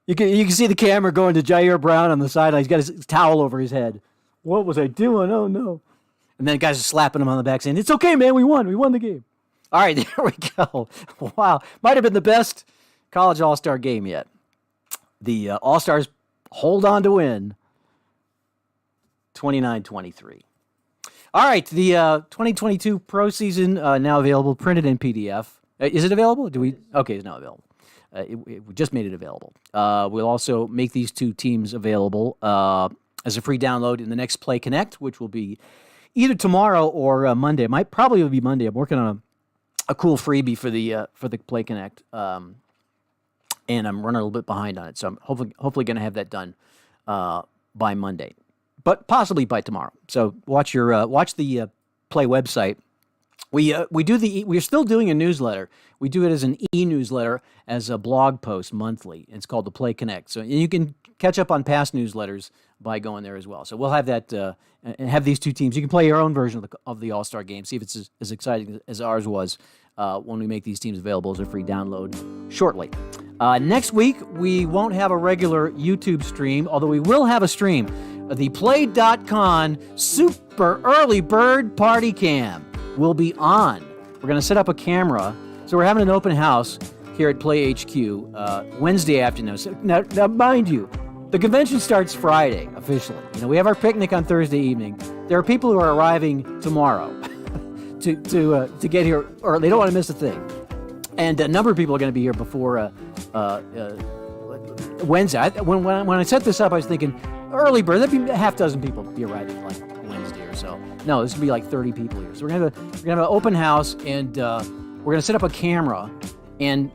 You can see the camera going to Jair Brown on the sideline. He's got his towel over his head. What was I doing? Oh, no. And then guys are slapping him on the back saying, it's okay, man. We won. We won the game. All right, there we go. Wow. Might have been the best college all-star game yet. The All-Stars hold on to win 29-23. All right, the 2022 Pro Season now available, printed in PDF. Is it available? Okay, it's now available. We just made it available. We'll also make these 2 teams available as a free download in the next Play Connect, which will be either tomorrow or Monday. It might probably be Monday. I'm working on a cool freebie for the Play Connect, and I'm running a little bit behind on it. So I'm hopefully going to have that done by Monday. but possibly by tomorrow. So watch the Play website. We're still doing a newsletter. We do it as an e-newsletter, as a blog post monthly. It's called the Play Connect. So you can catch up on past newsletters by going there as well. So we'll have that and have these two teams. You can play your own version of the All-Star game. See if it's as exciting as ours was when we make these teams available as a free download shortly. Next week, we won't have a regular YouTube stream, although we will have a stream. The PLAAY.con Super Early Bird Party Cam will be on. We're going to set up a camera. So we're having an open house here at Play HQ Wednesday afternoon. So now, mind you, the convention starts Friday officially. We have our picnic on Thursday evening. There are people who are arriving tomorrow to get here, or they don't want to miss a thing. And a number of people are going to be here before Wednesday. When I set this up, I was thinking early bird. There'd be a half dozen people be arriving like Wednesday or so. No, this will be like 30 people here. So we're gonna have an open house, and we're gonna set up a camera, and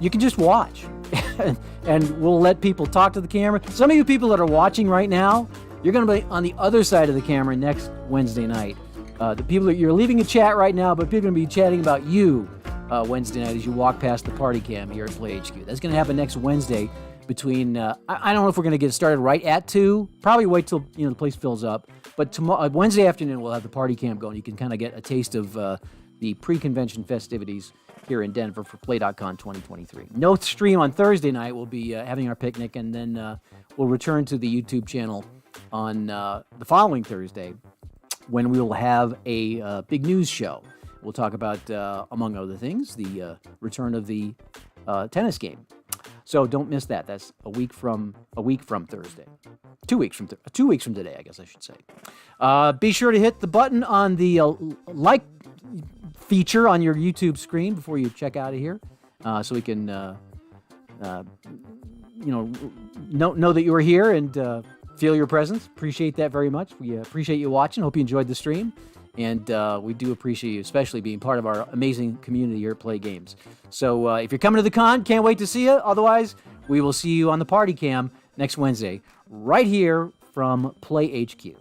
you can just watch, and we'll let people talk to the camera. Some of you people that are watching right now, you're gonna be on the other side of the camera next Wednesday night. The people that you're leaving a chat right now, but people are gonna be chatting about you Wednesday night as you walk past the party cam here at Play HQ. That's gonna happen next Wednesday. Between I don't know if we're going to get started right at 2. Probably wait till the place fills up. But tomorrow, Wednesday afternoon, we'll have the party camp going. You can kind of get a taste of the pre-convention festivities here in Denver for PLAAY.con 2023. No stream on Thursday night. We'll be having our picnic, and then we'll return to the YouTube channel on the following Thursday, when we will have a big news show. We'll talk about, among other things, the return of the tennis game. So don't miss that. That's a week from Thursday. 2 weeks from 2 weeks from today, I guess I should say. Be sure to hit the button on the like feature on your YouTube screen before you check out of here, so we can know that you were here and feel your presence. Appreciate that very much. We appreciate you watching. Hope you enjoyed the stream. And we do appreciate you, especially being part of our amazing community here at Play Games. So if you're coming to the con, can't wait to see you. Otherwise, we will see you on the party cam next Wednesday, right here from Play HQ.